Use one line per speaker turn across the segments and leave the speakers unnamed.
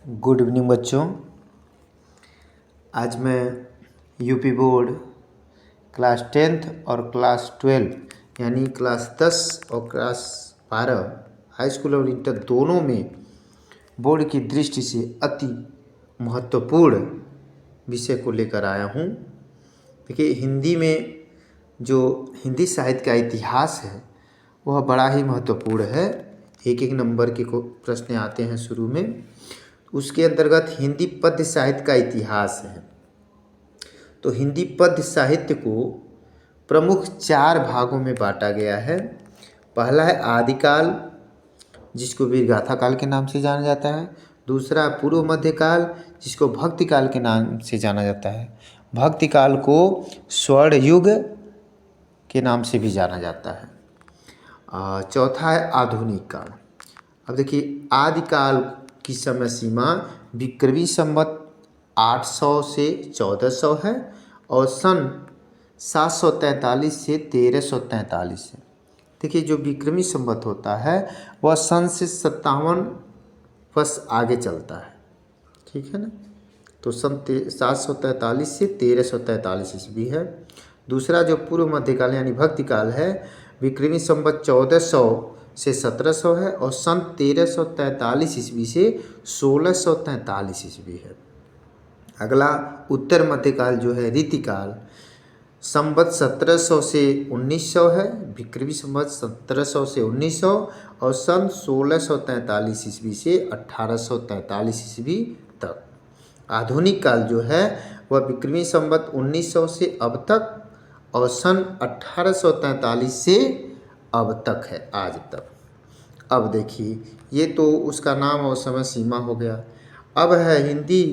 Good evening बच्चों। आज मैं यूपी बोर्ड क्लास 10th और क्लास 12 यानी क्लास 10 और क्लास 12 हाई स्कूल और इंटर दोनों में बोर्ड की दृष्टि से अति महत्वपूर्ण विषय को लेकर आया हूँ। देखिए, हिंदी में जो हिंदी साहित्य का इतिहास है वह बड़ा ही महत्वपूर्ण है। एक एक नंबर के प्रश्न आते हैं शुरू में। उसके अंतर्गत हिंदी पद्य साहित्य का इतिहास है। तो हिंदी पद्य साहित्य को प्रमुख 4 भागों में बांटा गया है। पहला है आदिकाल, जिसको वीरगाथा काल के नाम से जाना जाता है। दूसरा पूर्व मध्यकाल, जिसको भक्ति काल के नाम से जाना जाता है। भक्ति काल को स्वर्ण युग के नाम से भी जाना जाता है। चौथा है आधुनिक काल। अब देखिए, आदिकाल की समय सीमा विक्रमी संवत 800 से 1400 है और सन 743 से 1343 है। देखिए, जो विक्रमी संवत होता है वह सन से 57 वर्ष आगे चलता है, ठीक है ना। तो सन 743 से 1343 ईस्वी है। दूसरा जो पूर्व मध्यकाल यानी भक्ति काल है, विक्रमी संवत 1400 से 1700 है और सन 1343 ईस्वी से 1643 ईस्वी है। अगला उत्तर मध्यकाल जो है रीतिकाल, संवत 1700 से 1900 है, विक्रमी संवत 1700 से 1900 और सन 1643 ईस्वी से 1843 ईस्वी तक। आधुनिक काल जो है वह विक्रमी संवत 1900 से अब तक और सन 1843 से अब तक है, आज तक। अब देखिए, ये तो उसका नाम और समय सीमा हो गया। अब है हिंदी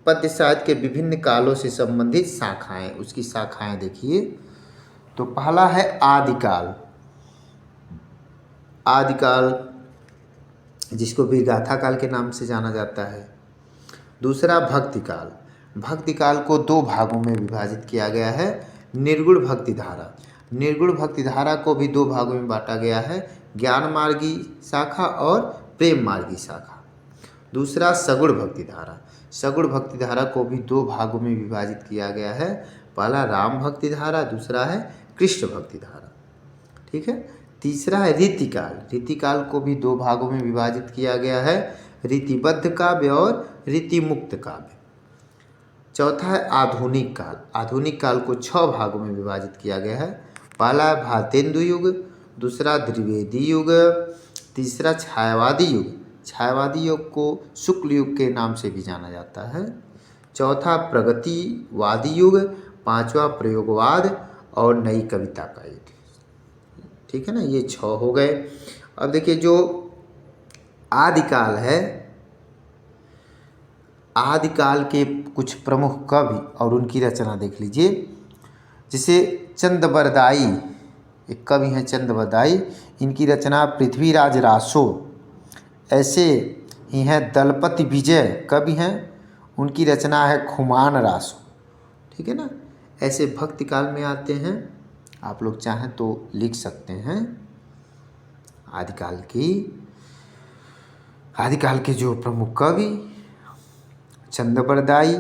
पद्य साहित्य के विभिन्न कालों से संबंधित शाखाएं। उसकी शाखाएं देखिए, तो पहला है आदिकाल। आदिकाल जिसको वीरगाथा काल के नाम से जाना जाता है। दूसरा भक्ति काल। भक्ति काल को 2 भागों में विभाजित किया गया है। निर्गुण भक्ति धारा, निर्गुण भक्ति धारा को भी 2 भागों में बांटा गया है, ज्ञान मार्गी शाखा और प्रेम मार्गी शाखा। दूसरा सगुण भक्ति धारा। सगुण भक्ति धारा को भी 2 भागों में विभाजित किया गया है। पहला राम भक्ति धारा, दूसरा है कृष्ण भक्ति धारा, ठीक है। तीसरा है रीतिकाल। रीतिकाल को भी 2 भागों में विभाजित किया गया है, रीतिबद्ध काव्य और रीतिमुक्त काव्य। चौथा है आधुनिक काल। आधुनिक काल को 6 भागों में विभाजित किया गया है। पहला है भारतेंदु युग, दूसरा द्विवेदी युग, तीसरा छायावादी युग। छायावादी युग को शुक्ल युग के नाम से भी जाना जाता है। चौथा प्रगतिवादी युग, पांचवा प्रयोगवाद और नई कविता का युग, ठीक है ना। ये 6 हो गए। अब देखिए, जो आदिकाल है, आदिकाल के कुछ प्रमुख कवि और उनकी रचना देख लीजिए। जैसे चंदबरदाई, एक कवि हैं चंदबरदाई, इनकी रचना पृथ्वीराज रासो। ऐसे ही हैं दलपति विजय कवि हैं, उनकी रचना है खुमान रासो, ठीक है ना। ऐसे भक्ति काल में आते हैं, आप लोग चाहें तो लिख सकते हैं। आदिकाल के जो प्रमुख कवि चंदबरदाई,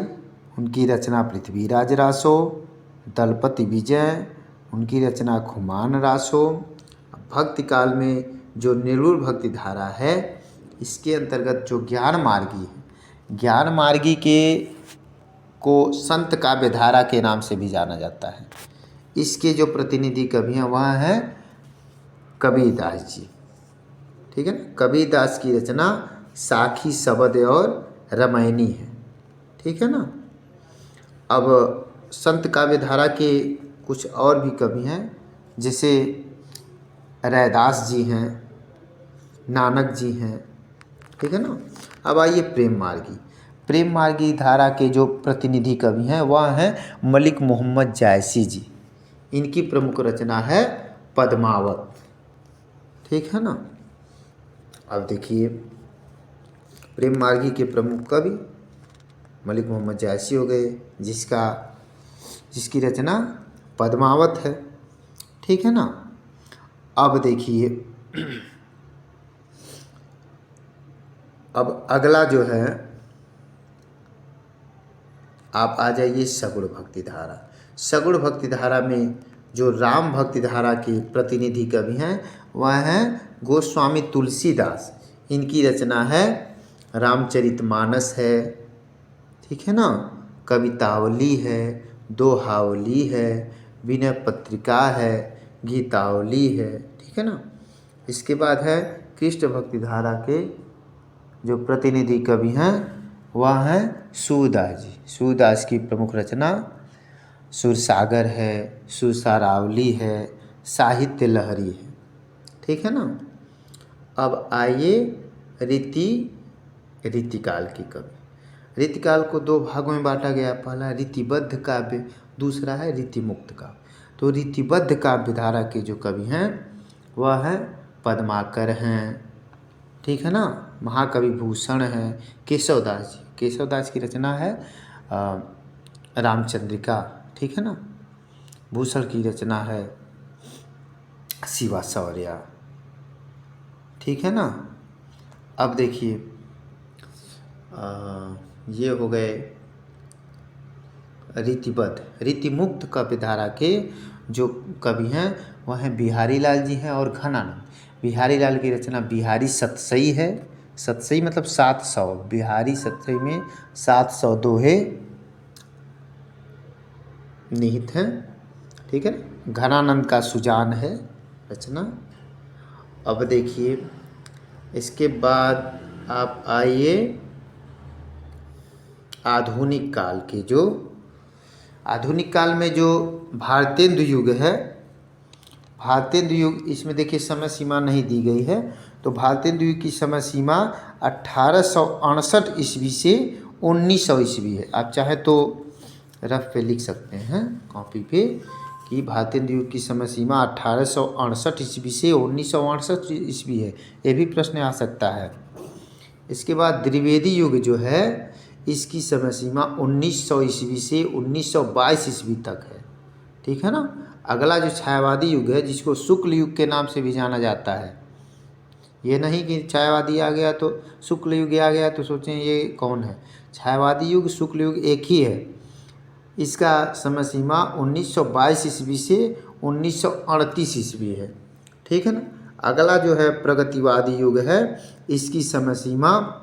उनकी रचना पृथ्वीराज रासो। दलपति विजय, उनकी रचना खुमान रासो। भक्ति काल में जो निर्गुण भक्ति धारा है, इसके अंतर्गत जो ज्ञान मार्गी है, ज्ञान मार्गी को संत काव्य धारा के नाम से भी जाना जाता है। इसके जो प्रतिनिधि कवि हैं वह हैं कबीरदास जी, ठीक है ना। कबीरदास की रचना साखी शबद और रामायणी है, ठीक है ना। अब संत काव्य धारा के कुछ और भी कवि हैं, जैसे रैदास जी हैं, नानक जी हैं, ठीक है ना। अब आइए प्रेम मार्गी। प्रेम मार्गी धारा के जो प्रतिनिधि कवि हैं वह हैं मलिक मोहम्मद जायसी जी। इनकी प्रमुख रचना है पद्मावत, ठीक है ना। अब देखिए, प्रेम मार्गी के प्रमुख कवि मलिक मोहम्मद जायसी हो गए, जिसकी रचना पद्मावत है, ठीक है ना। अब देखिए, अब अगला जो है, आप आ जाइए सगुण भक्ति धारा। सगुण भक्ति धारा में जो राम भक्ति धारा के प्रतिनिधि कवि हैं वह हैं गोस्वामी तुलसीदास। इनकी रचना है रामचरितमानस है, ठीक है ना, कवितावली है, दोहावली है, विनय पत्रिका है, गीतावली है, ठीक है ना। इसके बाद है कृष्ण भक्ति धारा के जो प्रतिनिधि कवि हैं वह हैं सूरदास जी। सूरदास की प्रमुख रचना सुरसागर है, सुरसारावली है, साहित्य लहरी है, ठीक है ना। अब आइए रीतिकाल की कवि। रीतिकाल को दो भागों में बांटा गया, पहला रीतिबद्ध काव्य, दूसरा है रीतिमुक्त काव्य। तो रीतिबद्ध काव्य धारा के जो कवि हैं वह है पद्माकर हैं, ठीक है ना, महाकवि भूषण हैं, केशवदास जी। केशवदास की रचना है रामचंद्रिका, ठीक है ना। भूषण की रचना है शिवा शौर्या, ठीक है ना। अब देखिए ये हो गए रीतिबद्ध। रीतिमुक्त काव्य धारा के जो कवि हैं वह हैं बिहारी लाल जी हैं और घनानंद। बिहारी लाल की रचना बिहारी सतसई है। सतसई मतलब 700, बिहारी सतसई में 700 दोहे निहित हैं, ठीक है ना। घनानंद का सुजान है रचना। अब देखिए इसके बाद आप आइए आधुनिक काल के। जो आधुनिक काल में जो भारतेंदु युग है, भारतेंदु युग, इसमें देखिए समय सीमा नहीं दी गई है। तो भारतेंदु युग की समय सीमा 1868 ईस्वी से 1900 ईस्वी है। आप चाहे तो रफ पे लिख सकते हैं कॉपी पे कि भारतेंदु युग की समय सीमा 1868 ईस्वी से 1968 ईस्वी है। ये भी प्रश्न आ सकता है। इसके बाद द्विवेदी युग जो है इसकी समय सीमा 1900 ईस्वी से 1922 ईस्वी तक है, ठीक है ना। अगला जो छायावादी युग है जिसको शुक्ल युग के नाम से भी जाना जाता है। ये नहीं कि छायावादी आ गया तो शुक्ल युग आ गया तो सोचें ये कौन है। छायावादी युग शुक्ल युग एक ही है। इसका समय सीमा 1922 ईस्वी से 1938 ईस्वी है, ठीक है ना। अगला जो है प्रगतिवादी युग है, इसकी समय सीमा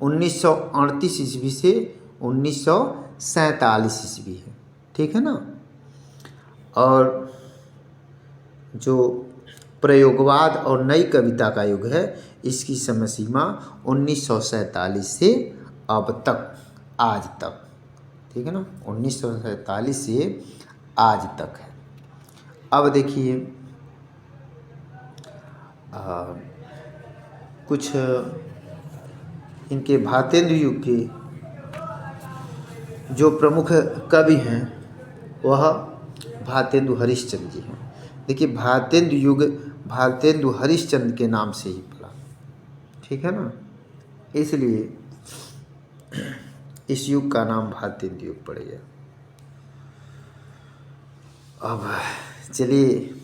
1938 ईस्वी से 1947 ईस्वी है, ठीक है ना। और जो प्रयोगवाद और नई कविता का युग है इसकी समय सीमा 1947 से अब तक, आज तक, ठीक है ना, 1947 से आज तक है। अब देखिए कुछ इनके भारतेंदु युग के जो प्रमुख कवि हैं वह भारतेंदु हरिश्चंद्र जी हैं। देखिए भारतेंदु युग भारतेंदु हरिश्चंद्र के नाम से ही पड़ा, ठीक है ना, इसलिए इस युग का नाम भारतेंदु युग पड़ गया। अब चलिए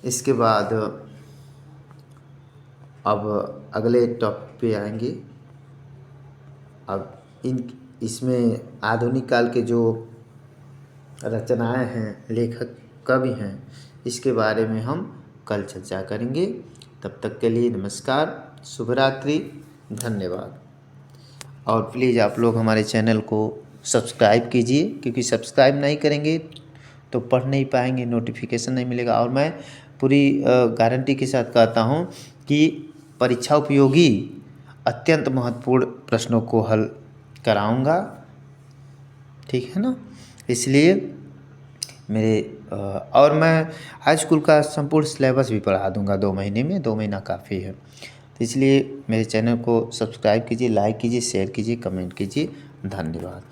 इसके बाद अब अगले टॉपिक पे आएंगे। अब इसमें आधुनिक काल के जो रचनाएं हैं, लेखक कवि हैं, इसके बारे में हम कल चर्चा करेंगे। तब तक के लिए नमस्कार, शुभ रात्रि, धन्यवाद। और प्लीज़ आप लोग हमारे चैनल को सब्सक्राइब कीजिए, क्योंकि सब्सक्राइब नहीं करेंगे तो पढ़ नहीं पाएंगे, नोटिफिकेशन नहीं मिलेगा। और मैं पूरी गारंटी के साथ कहता हूँ कि परीक्षा उपयोगी अत्यंत महत्वपूर्ण प्रश्नों को हल कराऊंगा, ठीक है ना। इसलिए और मैं हाई स्कूल का संपूर्ण सिलेबस भी पढ़ा दूंगा 2 महीने में, 2 महीना काफ़ी है। तो इसलिए मेरे चैनल को सब्सक्राइब कीजिए, लाइक कीजिए, शेयर कीजिए, कमेंट कीजिए। धन्यवाद।